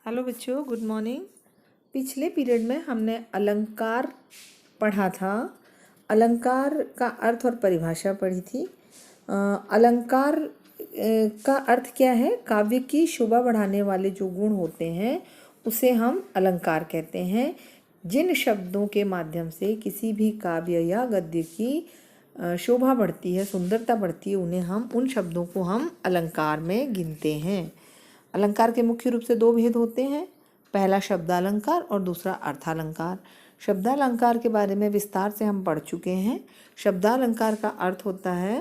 Hello बच्चों, good morning. पिछले period में हमने अलंकार पढ़ा था। अलंकार का अर्थ और परिभाषा पढ़ी थी। अलंकार का अर्थ क्या है? काव्य की शोभा बढ़ाने वाले जो गुण होते हैं उसे हम अलंकार कहते हैं। जिन शब्दों के माध्यम से किसी भी काव्य या गद्य की शोभा बढ़ती है, सुंदरता बढ़ती है, उन शब्दों को हम अलंकार में गिनते हैं। अलंकार के मुख्य रूप से दो भेद होते हैं, पहला शब्दालंकार और दूसरा अर्थालंकार। शब्दालंकार के बारे में विस्तार से हम पढ़ चुके हैं। शब्दालंकार का अर्थ होता है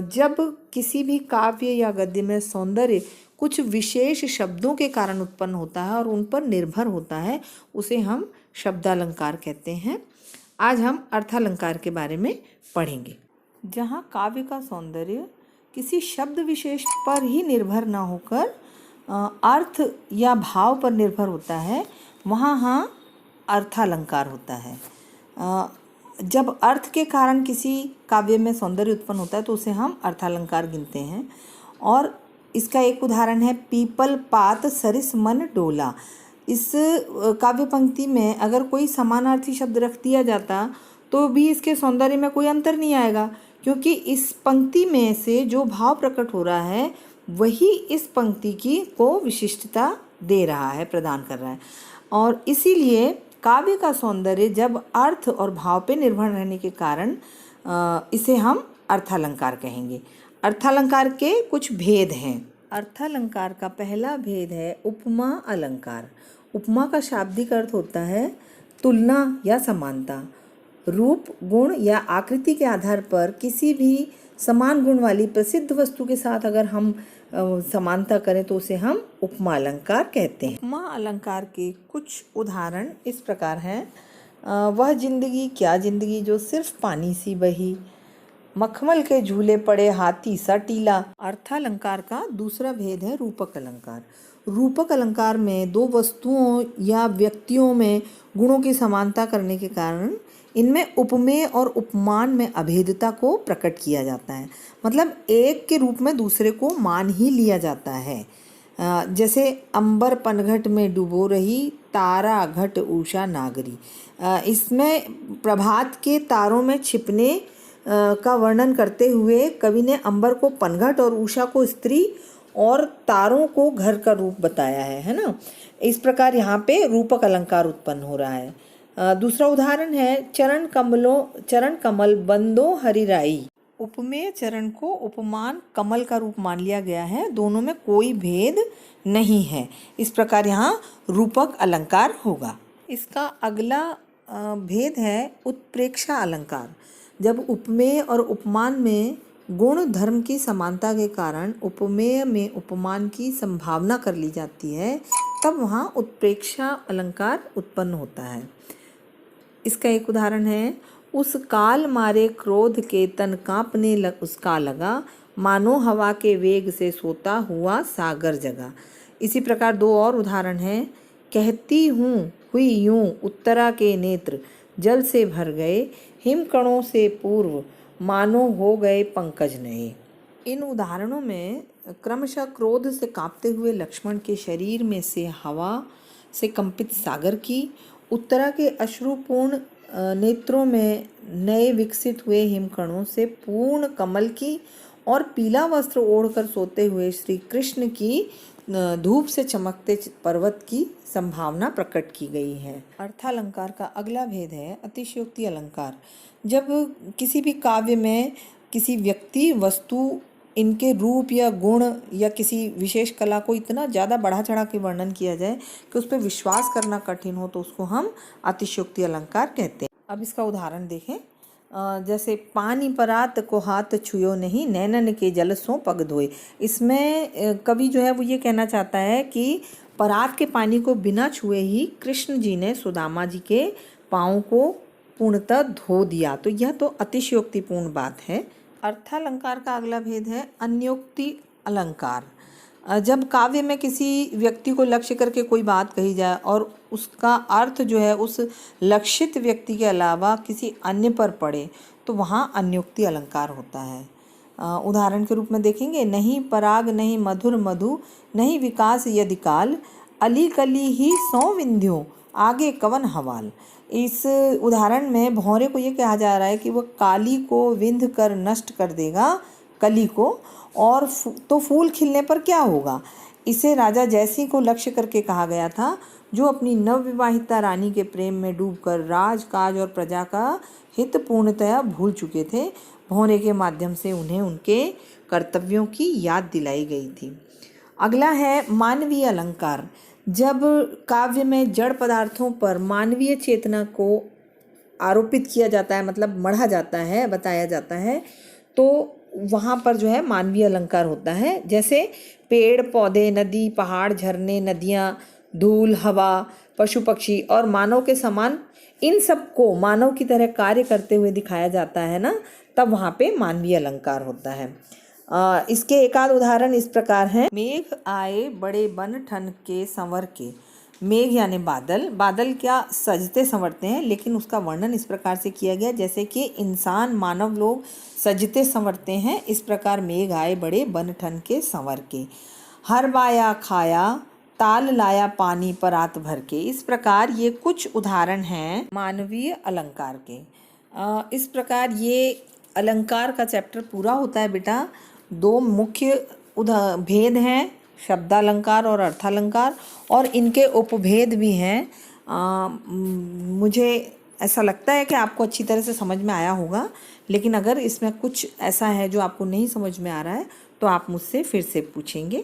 जब किसी भी काव्य या गद्य में सौंदर्य कुछ विशेष शब्दों के कारण उत्पन्न होता है और उन पर निर्भर होता है, उसे हम शब्दालंकार कहते हैं। आज हम अर्थालंकार के बारे में पढ़ेंगे। जहाँ काव्य का सौंदर्य किसी शब्द विशेष पर ही निर्भर न होकर अर्थ या भाव पर निर्भर होता है, वहाँ अर्थालंकार होता है। जब अर्थ के कारण किसी काव्य में सौंदर्य उत्पन्न होता है तो उसे हम अर्थालंकार गिनते हैं। और इसका एक उदाहरण है पीपल पात सरिस मन डोला। इस काव्य पंक्ति में अगर कोई समानार्थी शब्द रख दिया जाता तो भी इसके सौंदर्य में कोई अंतर नहीं आएगा, क्योंकि इस पंक्ति में से जो भाव प्रकट हो रहा है वही इस पंक्ति की को विशिष्टता दे रहा है, प्रदान कर रहा है। और इसीलिए काव्य का सौंदर्य जब अर्थ और भाव पे निर्भर रहने के कारण इसे हम अर्थालंकार कहेंगे। अर्थालंकार के कुछ भेद हैं। अर्थालंकार का पहला भेद है उपमा अलंकार। उपमा का शाब्दिक अर्थ होता है तुलना या समानता। रूप, गुण या आकृति के आधार पर किसी भी समान गुण वाली प्रसिद्ध वस्तु के साथ अगर हम समानता करें तो उसे हम उपमा अलंकार कहते हैं। उपमा अलंकार के कुछ उदाहरण इस प्रकार हैं। वह जिंदगी क्या जिंदगी जो सिर्फ पानी सी बही, मखमल के झूले पड़े हाथी सा टीला। अर्थालंकार का दूसरा भेद है रूपक अलंकार। रूपक अलंकार में दो वस्तुओं या व्यक्तियों में गुणों की समानता करने के कारण इनमें उपमेय और उपमान में अभेदता को प्रकट किया जाता है। मतलब एक के रूप में दूसरे को मान ही लिया जाता है। जैसे अंबर पनघट में डूबो रही, तारा घट उषा नागरी। इसमें प्रभात के तारों में छिपने का वर्णन करते हुए कवि ने अंबर को पनघट और उषा को स्त्री और तारों को घर का रूप बताया है ना। इस प्रकार यहाँ पे रूपक अलंकार उत्पन्न हो रहा है। दूसरा उदाहरण है चरण कमल बंदो हरिराई। उपमेय चरण को उपमान कमल का रूप मान लिया गया है, दोनों में कोई भेद नहीं है। इस प्रकार यहाँ रूपक अलंकार होगा। इसका अगला भेद है उत्प्रेक्षा अलंकार। जब उपमेय और उपमान में गुण धर्म की समानता के कारण उपमेय में उपमान की संभावना कर ली जाती है, तब वहाँ उत्प्रेक्षा अलंकार उत्पन्न होता है। इसका एक उदाहरण है उस काल मारे क्रोध के तन कांपने उसका लगा, मानो हवा के वेग से सोता हुआ सागर जगा। इसी प्रकार दो और उदाहरण हैं। कहती हूँ हुई यूं उत्तरा के नेत्र जल से भर गए, हिमकणों से पूर्व मानो हो गए पंकज नए। इन उदाहरणों में क्रमशः क्रोध से कांपते हुए लक्ष्मण के शरीर में से हवा से कंपित सागर की, उत्तरा के अश्रुपूर्ण नेत्रों में नए विकसित हुए हिमकणों से पूर्ण कमल की, और पीला वस्त्र ओढ़कर सोते हुए श्री कृष्ण की धूप से चमकते पर्वत की संभावना प्रकट की गई है। अर्थालंकार का अगला भेद है अतिशयोक्ति अलंकार। जब किसी भी काव्य में किसी व्यक्ति, वस्तु, इनके रूप या गुण या किसी विशेष कला को इतना ज़्यादा बढ़ा चढ़ा के वर्णन किया जाए कि उस पर विश्वास करना कठिन हो, तो उसको हम अतिशयोक्ति अलंकार कहते हैं। अब इसका उदाहरण देखें। जैसे पानी परात को हाथ छुयो नहीं, नैनन के जल सो पग धोए। इसमें कवि जो है वो ये कहना चाहता है कि परात के पानी को बिना छुए ही कृष्ण जी ने सुदामा जी के पाँव को पूर्णतः धो दिया। तो यह तो अतिशयोक्तिपूर्ण बात है। अर्थालंकार का अगला भेद है अन्योक्ति अलंकार। जब काव्य में किसी व्यक्ति को लक्ष्य करके कोई बात कही जाए और उसका अर्थ जो है उस लक्षित व्यक्ति के अलावा किसी अन्य पर पड़े, तो वहाँ अन्योक्ति अलंकार होता है। उदाहरण के रूप में देखेंगे, नहीं पराग नहीं मधुर मधु, नहीं विकास यदि काल, अली कली ही सौ विंध्यो, आगे कवन हवाल। इस उदाहरण में भौरे को ये कहा जा रहा है कि वह काली को विंध कर नष्ट कर देगा, कली को, और तो फूल खिलने पर क्या होगा। इसे राजा जयसिंह को लक्ष्य करके कहा गया था, जो अपनी नवविवाहिता रानी के प्रेम में डूबकर राज काज और प्रजा का हित पूर्णतया भूल चुके थे। भौरे के माध्यम से उन्हें उनके कर्तव्यों की याद दिलाई गई थी। अगला है मानवीय अलंकार। जब काव्य में जड़ पदार्थों पर मानवीय चेतना को आरोपित किया जाता है, मतलब मढ़ा जाता है, बताया जाता है, तो वहाँ पर जो है मानवीय अलंकार होता है। जैसे पेड़ पौधे, नदी, पहाड़, झरने, नदियाँ, धूल, हवा, पशु पक्षी और मानव के समान इन सबको मानव की तरह कार्य करते हुए दिखाया जाता है ना, तब वहाँ पे मानवीय अलंकार होता है। इसके एक आध उदाहरण इस प्रकार हैं। मेघ आए बड़े बन ठन के संवर के। मेघ यानी बादल। बादल क्या सजते संवरते हैं, लेकिन उसका वर्णन इस प्रकार से किया गया जैसे कि इंसान, मानव लोग सजते संवरते हैं। इस प्रकार मेघ आए बड़े बन ठन के संवर के। हर बाया खाया, ताल लाया पानी परात भर के। इस प्रकार ये कुछ उदाहरण हैं मानवीय अलंकार के। इस प्रकार ये अलंकार का चैप्टर पूरा होता है बेटा। दो मुख्य भेद हैं, शब्दालंकार और अर्थालंकार, और इनके उपभेद भी हैं। मुझे ऐसा लगता है कि आपको अच्छी तरह से समझ में आया होगा, लेकिन अगर इसमें कुछ ऐसा है जो आपको नहीं समझ में आ रहा है तो आप मुझसे फिर से पूछेंगे।